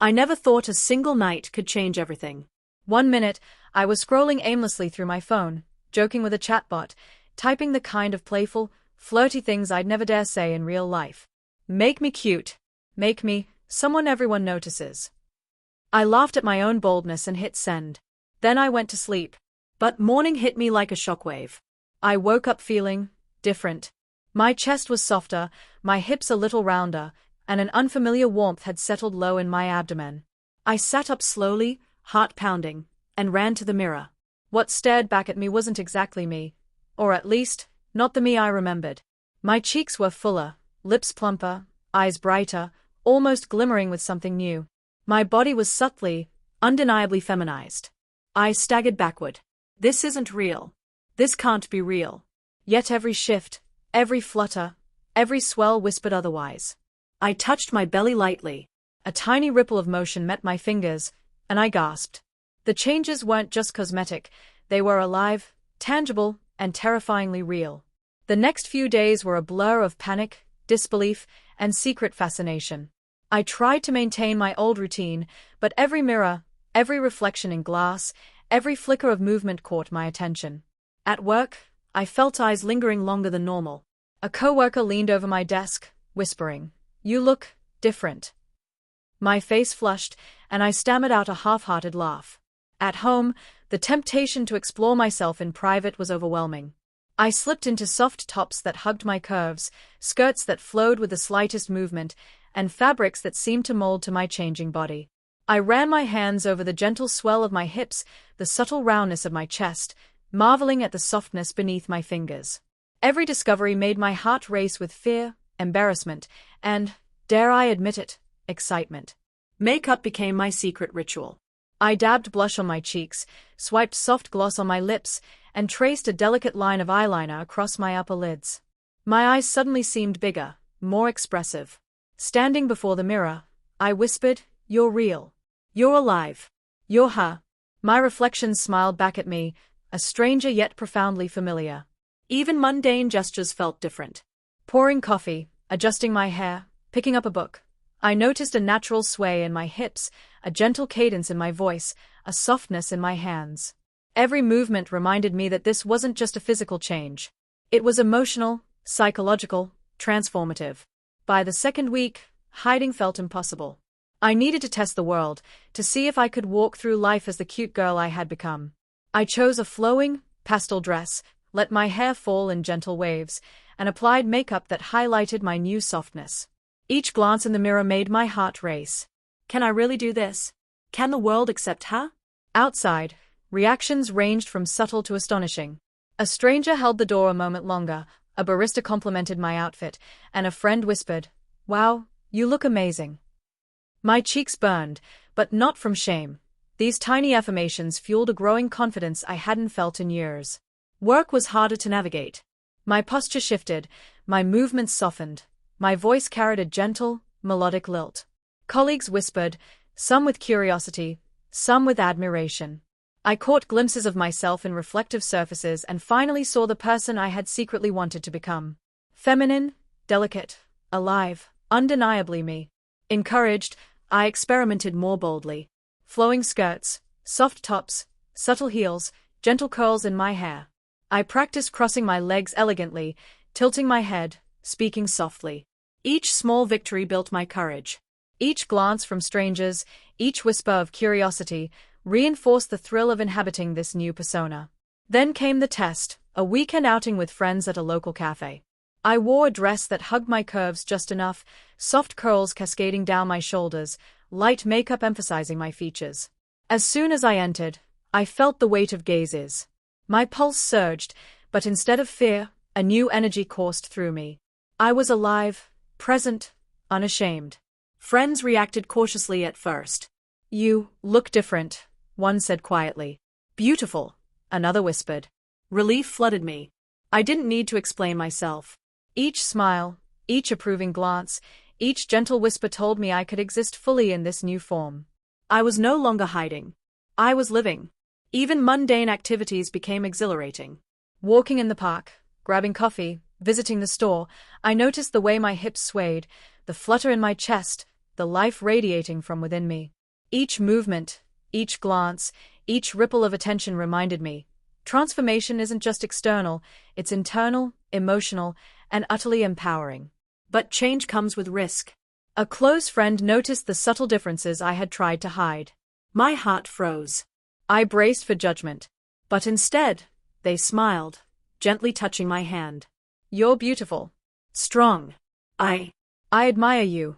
I never thought a single night could change everything. One minute, I was scrolling aimlessly through my phone, joking with a chatbot, typing the kind of playful, flirty things I'd never dare say in real life. Make me cute. Make me someone everyone notices. I laughed at my own boldness and hit send. Then I went to sleep. But morning hit me like a shockwave. I woke up feeling different. My chest was softer, my hips a little rounder, and an unfamiliar warmth had settled low in my abdomen. I sat up slowly, heart pounding, and ran to the mirror. What stared back at me wasn't exactly me, or at least, not the me I remembered. My cheeks were fuller, lips plumper, eyes brighter, almost glimmering with something new. My body was subtly, undeniably feminized. I staggered backward. This isn't real. This can't be real. Yet every shift, every flutter, every swell whispered otherwise. I touched my belly lightly. A tiny ripple of motion met my fingers, and I gasped. The changes weren't just cosmetic, they were alive, tangible, and terrifyingly real. The next few days were a blur of panic, disbelief, and secret fascination. I tried to maintain my old routine, but every mirror, every reflection in glass, every flicker of movement caught my attention. At work, I felt eyes lingering longer than normal. A coworker leaned over my desk, whispering, "You look different." My face flushed, and I stammered out a half-hearted laugh. At home, the temptation to explore myself in private was overwhelming. I slipped into soft tops that hugged my curves, skirts that flowed with the slightest movement, and fabrics that seemed to mold to my changing body. I ran my hands over the gentle swell of my hips, the subtle roundness of my chest, marveling at the softness beneath my fingers. Every discovery made my heart race with fear, embarrassment, and, dare I admit it, excitement. Makeup became my secret ritual. I dabbed blush on my cheeks, swiped soft gloss on my lips, and traced a delicate line of eyeliner across my upper lids. My eyes suddenly seemed bigger, more expressive. Standing before the mirror, I whispered, "You're real. You're alive. You're her." My reflection smiled back at me, a stranger yet profoundly familiar. Even mundane gestures felt different. Pouring coffee, adjusting my hair, picking up a book. I noticed a natural sway in my hips, a gentle cadence in my voice, a softness in my hands. Every movement reminded me that this wasn't just a physical change. It was emotional, psychological, transformative. By the second week, hiding felt impossible. I needed to test the world, to see if I could walk through life as the cute girl I had become. I chose a flowing, pastel dress, let my hair fall in gentle waves, and applied makeup that highlighted my new softness. Each glance in the mirror made my heart race. Can I really do this? Can the world accept her? Outside, reactions ranged from subtle to astonishing. A stranger held the door a moment longer, a barista complimented my outfit, and a friend whispered, "Wow, you look amazing." My cheeks burned, but not from shame. These tiny affirmations fueled a growing confidence I hadn't felt in years. Work was harder to navigate. My posture shifted, my movements softened, my voice carried a gentle, melodic lilt. Colleagues whispered, some with curiosity, some with admiration. I caught glimpses of myself in reflective surfaces and finally saw the person I had secretly wanted to become. Feminine, delicate, alive, undeniably me. Encouraged, I experimented more boldly. Flowing skirts, soft tops, subtle heels, gentle curls in my hair. I practiced crossing my legs elegantly, tilting my head, speaking softly. Each small victory built my courage. Each glance from strangers, each whisper of curiosity, reinforced the thrill of inhabiting this new persona. Then came the test, a weekend outing with friends at a local cafe. I wore a dress that hugged my curves just enough, soft curls cascading down my shoulders, light makeup emphasizing my features. As soon as I entered, I felt the weight of gazes. My pulse surged, but instead of fear, a new energy coursed through me. I was alive, present, unashamed. Friends reacted cautiously at first. "You look different," one said quietly. "Beautiful," another whispered. Relief flooded me. I didn't need to explain myself. Each smile, each approving glance, each gentle whisper told me I could exist fully in this new form. I was no longer hiding. I was living. Even mundane activities became exhilarating. Walking in the park, grabbing coffee, visiting the store, I noticed the way my hips swayed, the flutter in my chest, the life radiating from within me. Each movement, each glance, each ripple of attention reminded me, transformation isn't just external, it's internal, emotional, and utterly empowering. But change comes with risk. A close friend noticed the subtle differences I had tried to hide. My heart froze. I braced for judgment. But instead, they smiled, gently touching my hand. You're beautiful. Strong. I admire you.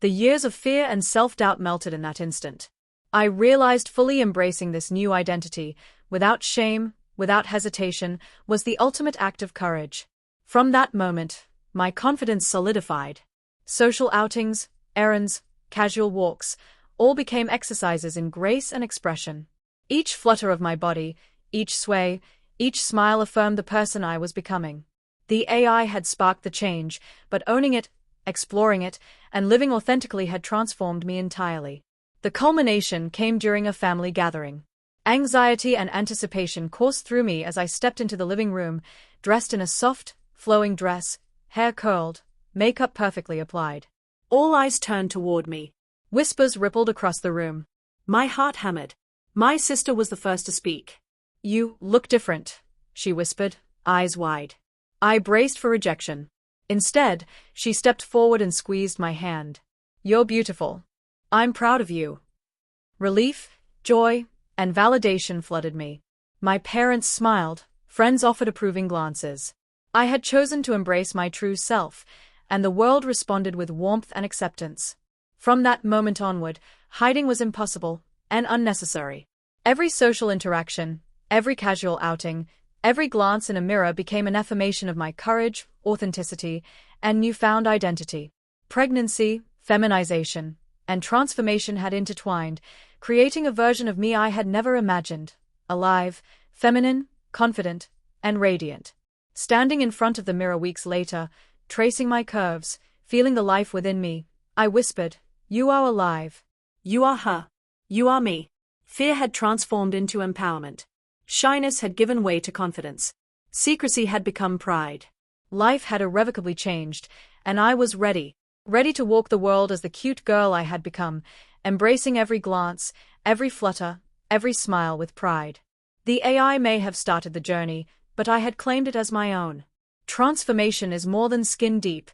The years of fear and self-doubt melted in that instant. I realized fully embracing this new identity, without shame, without hesitation, was the ultimate act of courage. From that moment, my confidence solidified. Social outings, errands, casual walks, all became exercises in grace and expression. Each flutter of my body, each sway, each smile affirmed the person I was becoming. The AI had sparked the change, but owning it, exploring it, and living authentically had transformed me entirely. The culmination came during a family gathering. Anxiety and anticipation coursed through me as I stepped into the living room, dressed in a soft, flowing dress, hair curled, makeup perfectly applied. All eyes turned toward me. Whispers rippled across the room. My heart hammered. My sister was the first to speak. You look different, she whispered, eyes wide. I braced for rejection. Instead, she stepped forward and squeezed my hand. You're beautiful. I'm proud of you. Relief, joy, and validation flooded me. My parents smiled, friends offered approving glances. I had chosen to embrace my true self, and the world responded with warmth and acceptance. From that moment onward, hiding was impossible and unnecessary. Every social interaction, every casual outing, every glance in a mirror became an affirmation of my courage, authenticity, and newfound identity. Pregnancy, feminization, and transformation had intertwined, creating a version of me I had never imagined, alive, feminine, confident, and radiant. Standing in front of the mirror weeks later, tracing my curves, feeling the life within me, I whispered, "You are alive. You are her. You are me." Fear had transformed into empowerment. Shyness had given way to confidence. Secrecy had become pride. Life had irrevocably changed, and I was ready to walk the world as the cute girl I had become, embracing every glance, every flutter, every smile with pride. The AI may have started the journey, but I had claimed it as my own. Transformation is more than skin deep.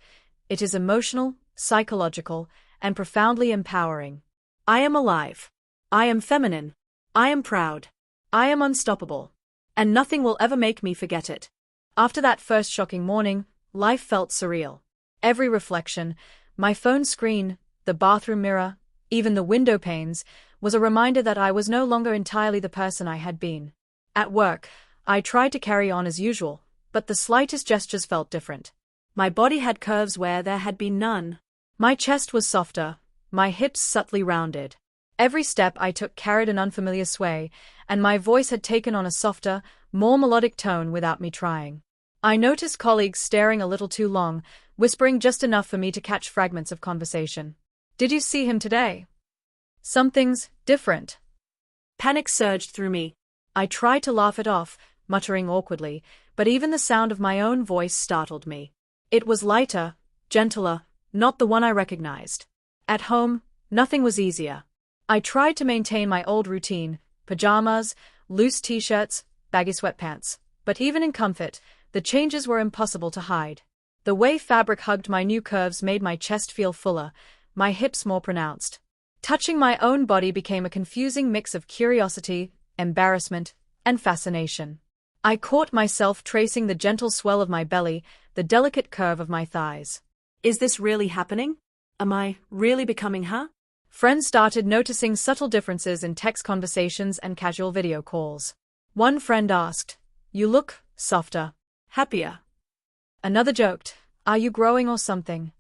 It is emotional, psychological, and profoundly empowering. I am alive. I am feminine. I am proud. I am unstoppable. And nothing will ever make me forget it. After that first shocking morning, life felt surreal. Every reflection, my phone screen, the bathroom mirror, even the window panes, was a reminder that I was no longer entirely the person I had been. At work, I tried to carry on as usual, but the slightest gestures felt different. My body had curves where there had been none. My chest was softer, my hips subtly rounded. Every step I took carried an unfamiliar sway, and my voice had taken on a softer, more melodic tone without me trying. I noticed colleagues staring a little too long, whispering just enough for me to catch fragments of conversation. Did you see him today? Something's different. Panic surged through me. I tried to laugh it off, muttering awkwardly, but even the sound of my own voice startled me. It was lighter, gentler, not the one I recognized. At home, nothing was easier. I tried to maintain my old routine, pajamas, loose t-shirts, baggy sweatpants, but even in comfort, the changes were impossible to hide. The way fabric hugged my new curves made my chest feel fuller, my hips more pronounced. Touching my own body became a confusing mix of curiosity, embarrassment, and fascination. I caught myself tracing the gentle swell of my belly, the delicate curve of my thighs. Is this really happening? Am I really becoming her? Friends started noticing subtle differences in text conversations and casual video calls. One friend asked, "You look softer, happier." Another joked, "Are you growing or something?"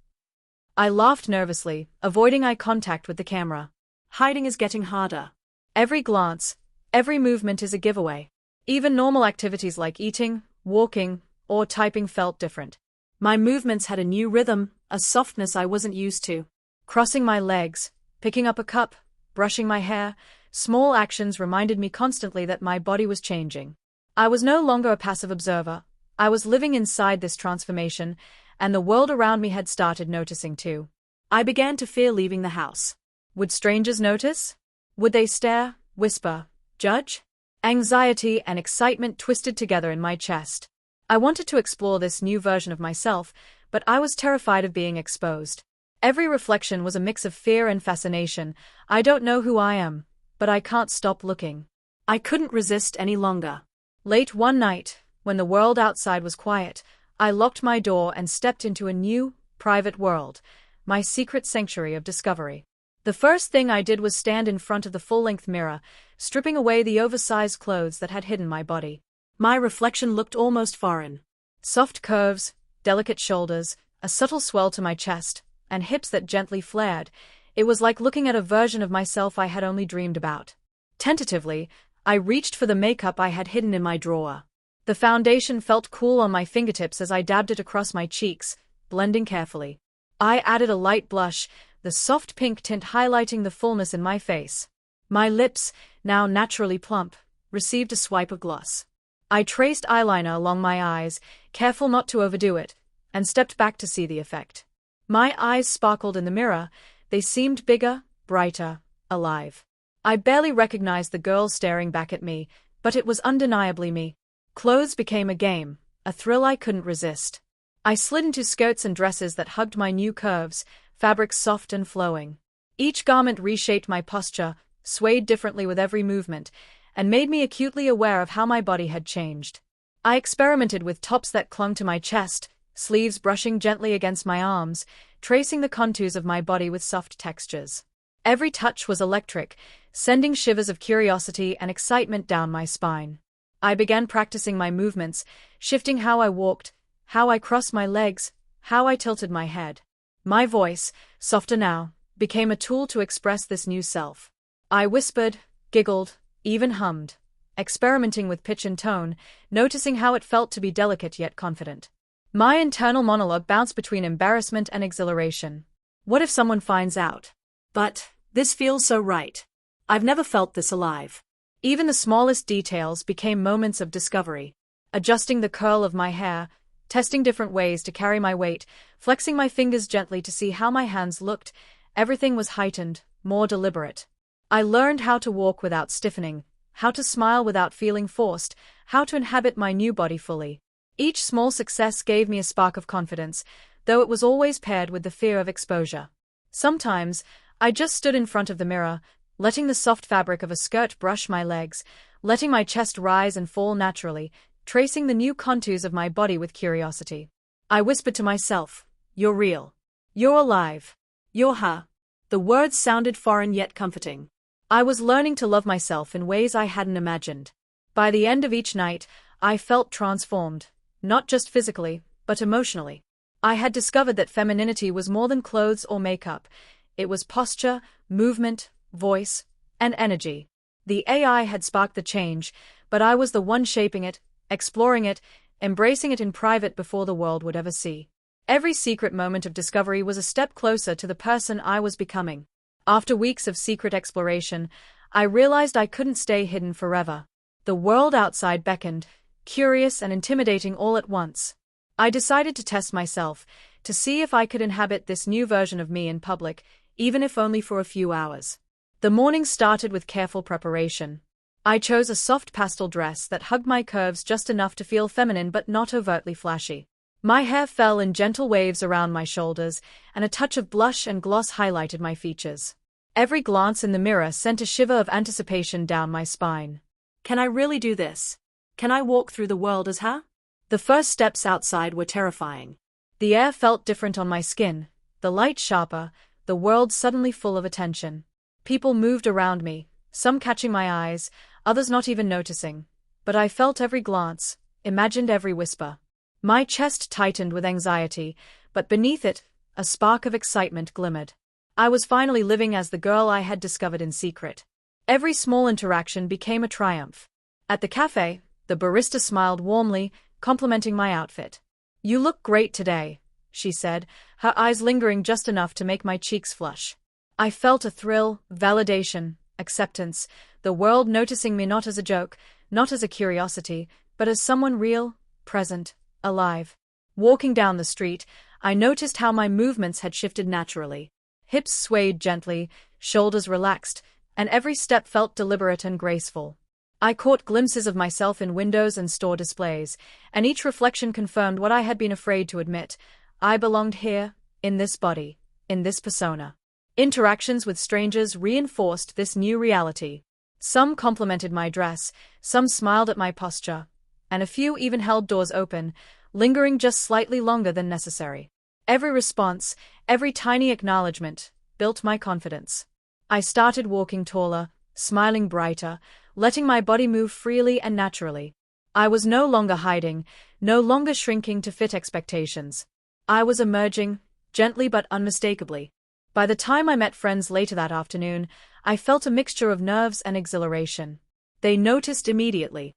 I laughed nervously, avoiding eye contact with the camera. Hiding is getting harder. Every glance, every movement is a giveaway. Even normal activities like eating, walking, or typing felt different. My movements had a new rhythm, a softness I wasn't used to. Crossing my legs, picking up a cup, brushing my hair, small actions reminded me constantly that my body was changing. I was no longer a passive observer. I was living inside this transformation, and the world around me had started noticing too. I began to fear leaving the house. Would strangers notice? Would they stare, whisper, judge? Anxiety and excitement twisted together in my chest. I wanted to explore this new version of myself, but I was terrified of being exposed. Every reflection was a mix of fear and fascination. I don't know who I am, but I can't stop looking. I couldn't resist any longer. Late one night, when the world outside was quiet, I locked my door and stepped into a new, private world, my secret sanctuary of discovery. The first thing I did was stand in front of the full-length mirror, stripping away the oversized clothes that had hidden my body. My reflection looked almost foreign. Soft curves, delicate shoulders, a subtle swell to my chest, and hips that gently flared. It was like looking at a version of myself I had only dreamed about. Tentatively, I reached for the makeup I had hidden in my drawer. The foundation felt cool on my fingertips as I dabbed it across my cheeks, blending carefully. I added a light blush, the soft pink tint highlighting the fullness in my face. My lips, now naturally plump, received a swipe of gloss. I traced eyeliner along my eyes, careful not to overdo it, and stepped back to see the effect. My eyes sparkled in the mirror. They seemed bigger, brighter, alive. I barely recognized the girl staring back at me, but it was undeniably me. Clothes became a game, a thrill I couldn't resist. I slid into skirts and dresses that hugged my new curves, fabrics soft and flowing. Each garment reshaped my posture, swayed differently with every movement, and made me acutely aware of how my body had changed. I experimented with tops that clung to my chest, sleeves brushing gently against my arms, tracing the contours of my body with soft textures. Every touch was electric, sending shivers of curiosity and excitement down my spine. I began practicing my movements, shifting how I walked, how I crossed my legs, how I tilted my head. My voice, softer now, became a tool to express this new self. I whispered, giggled, even hummed, experimenting with pitch and tone, noticing how it felt to be delicate yet confident. My internal monologue bounced between embarrassment and exhilaration. What if someone finds out? But this feels so right. I've never felt this alive. Even the smallest details became moments of discovery. Adjusting the curl of my hair, testing different ways to carry my weight, flexing my fingers gently to see how my hands looked, everything was heightened, more deliberate. I learned how to walk without stiffening, how to smile without feeling forced, how to inhabit my new body fully. Each small success gave me a spark of confidence, though it was always paired with the fear of exposure. Sometimes, I just stood in front of the mirror, letting the soft fabric of a skirt brush my legs, letting my chest rise and fall naturally, tracing the new contours of my body with curiosity. I whispered to myself, "You're real. You're alive. You're her." The words sounded foreign yet comforting. I was learning to love myself in ways I hadn't imagined. By the end of each night, I felt transformed, not just physically, but emotionally. I had discovered that femininity was more than clothes or makeup. It was posture, movement, voice, and energy. The AI had sparked the change, but I was the one shaping it, exploring it, embracing it in private before the world would ever see. Every secret moment of discovery was a step closer to the person I was becoming. After weeks of secret exploration, I realized I couldn't stay hidden forever. The world outside beckoned, curious and intimidating all at once. I decided to test myself, to see if I could inhabit this new version of me in public, even if only for a few hours. The morning started with careful preparation. I chose a soft pastel dress that hugged my curves just enough to feel feminine but not overtly flashy. My hair fell in gentle waves around my shoulders, and a touch of blush and gloss highlighted my features. Every glance in the mirror sent a shiver of anticipation down my spine. Can I really do this? Can I walk through the world as her? The first steps outside were terrifying. The air felt different on my skin, the light sharper, the world suddenly full of attention. People moved around me, some catching my eyes, others not even noticing. But I felt every glance, imagined every whisper. My chest tightened with anxiety, but beneath it, a spark of excitement glimmered. I was finally living as the girl I had discovered in secret. Every small interaction became a triumph. At the cafe, the barista smiled warmly, complimenting my outfit. "You look great today," she said, her eyes lingering just enough to make my cheeks flush. I felt a thrill, validation, acceptance, the world noticing me not as a joke, not as a curiosity, but as someone real, present, alive. Walking down the street, I noticed how my movements had shifted naturally. Hips swayed gently, shoulders relaxed, and every step felt deliberate and graceful. I caught glimpses of myself in windows and store displays, and each reflection confirmed what I had been afraid to admit. I belonged here, in this body, in this persona. Interactions with strangers reinforced this new reality. Some complimented my dress, some smiled at my posture, and a few even held doors open, lingering just slightly longer than necessary. Every response, every tiny acknowledgement, built my confidence. I started walking taller, smiling brighter, letting my body move freely and naturally. I was no longer hiding, no longer shrinking to fit expectations. I was emerging, gently but unmistakably. By the time I met friends later that afternoon, I felt a mixture of nerves and exhilaration. They noticed immediately.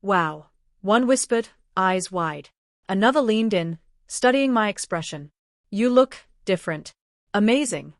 Wow. One whispered, eyes wide. Another leaned in, studying my expression. You look different. Amazing.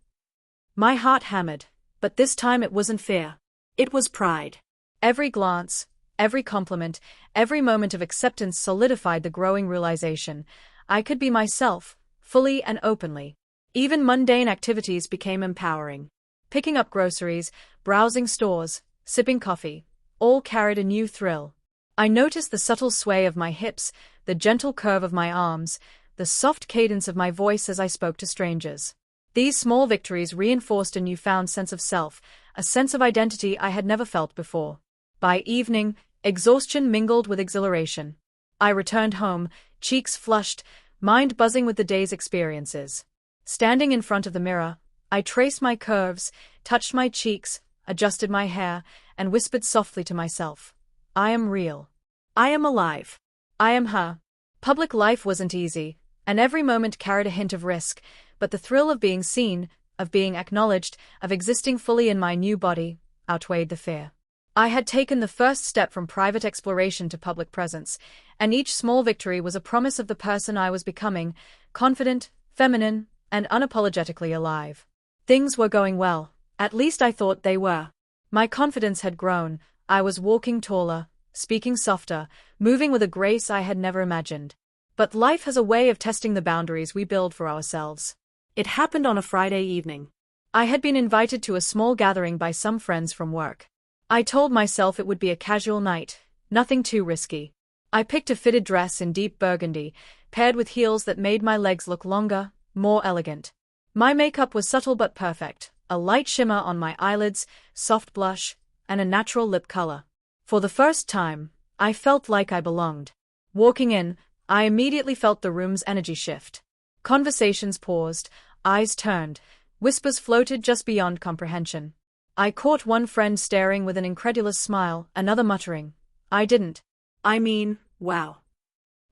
My heart hammered, but this time it wasn't fear. It was pride. Every glance, every compliment, every moment of acceptance solidified the growing realization. I could be myself, fully and openly. Even mundane activities became empowering. Picking up groceries, browsing stores, sipping coffee, all carried a new thrill. I noticed the subtle sway of my hips, the gentle curve of my arms, the soft cadence of my voice as I spoke to strangers. These small victories reinforced a newfound sense of self, a sense of identity I had never felt before. By evening, exhaustion mingled with exhilaration. I returned home, cheeks flushed, mind buzzing with the day's experiences. Standing in front of the mirror, I traced my curves, touched my cheeks, adjusted my hair, and whispered softly to myself. I am real. I am alive. I am her. Public life wasn't easy, and every moment carried a hint of risk, but the thrill of being seen, of being acknowledged, of existing fully in my new body, outweighed the fear. I had taken the first step from private exploration to public presence, and each small victory was a promise of the person I was becoming, confident, feminine, and unapologetically alive. Things were going well, at least I thought they were. My confidence had grown, I was walking taller, speaking softer, moving with a grace I had never imagined. But life has a way of testing the boundaries we build for ourselves. It happened on a Friday evening. I had been invited to a small gathering by some friends from work. I told myself it would be a casual night, nothing too risky. I picked a fitted dress in deep burgundy, paired with heels that made my legs look longer, more elegant. My makeup was subtle but perfect, a light shimmer on my eyelids, soft blush, and a natural lip color. For the first time, I felt like I belonged. Walking in, I immediately felt the room's energy shift. Conversations paused, eyes turned, whispers floated just beyond comprehension. I caught one friend staring with an incredulous smile, another muttering, I didn't. I mean, wow.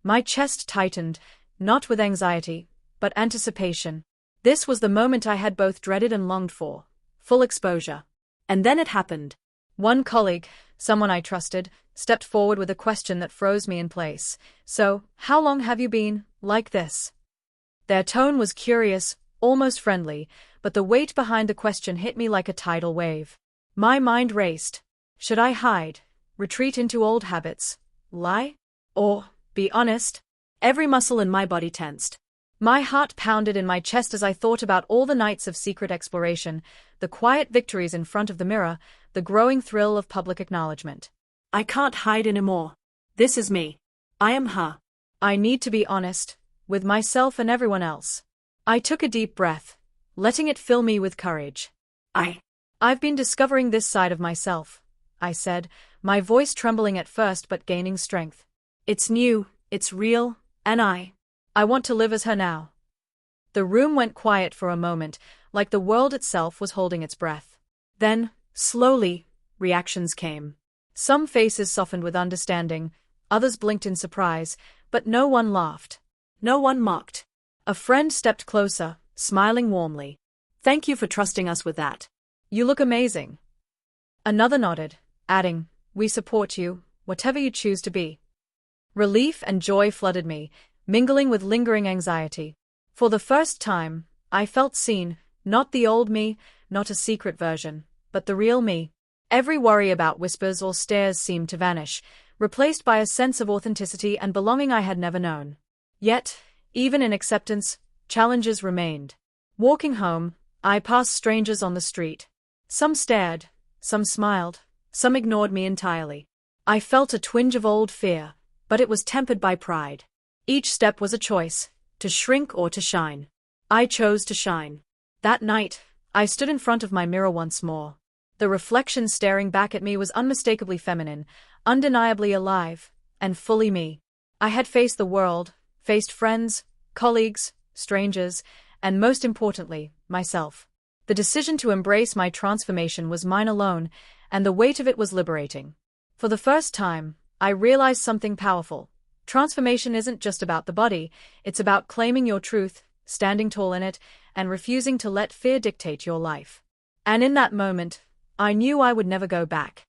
My chest tightened, not with anxiety, but anticipation. This was the moment I had both dreaded and longed for, full exposure. And then it happened. One colleague, someone I trusted, stepped forward with a question that froze me in place. So, how long have you been like this? Their tone was curious, almost friendly, but the weight behind the question hit me like a tidal wave. My mind raced. Should I hide, retreat into old habits, lie? Or, be honest? Every muscle in my body tensed. My heart pounded in my chest as I thought about all the nights of secret exploration, the quiet victories in front of the mirror, the growing thrill of public acknowledgement. I can't hide anymore. This is me. I am her. I need to be honest, with myself and everyone else. I took a deep breath, letting it fill me with courage. I've been discovering this side of myself, I said, my voice trembling at first but gaining strength. It's new, it's real, and I want to live as her now. The room went quiet for a moment, like the world itself was holding its breath. Then, slowly, reactions came. Some faces softened with understanding, others blinked in surprise, but no one laughed. No one mocked. A friend stepped closer, smiling warmly. Thank you for trusting us with that. You look amazing. Another nodded, adding, we support you, whatever you choose to be. Relief and joy flooded me, mingling with lingering anxiety. For the first time, I felt seen, not the old me, not a secret version, but the real me. Every worry about whispers or stares seemed to vanish, replaced by a sense of authenticity and belonging I had never known. Yet, even in acceptance, challenges remained. Walking home, I passed strangers on the street. Some stared, some smiled, some ignored me entirely. I felt a twinge of old fear, but it was tempered by pride. Each step was a choice, to shrink or to shine. I chose to shine. That night, I stood in front of my mirror once more. The reflection staring back at me was unmistakably feminine, undeniably alive, and fully me. I had faced the world, faced friends, colleagues, strangers, and most importantly, myself. The decision to embrace my transformation was mine alone, and the weight of it was liberating. For the first time, I realized something powerful. Transformation isn't just about the body, it's about claiming your truth, standing tall in it, and refusing to let fear dictate your life. And in that moment, I knew I would never go back.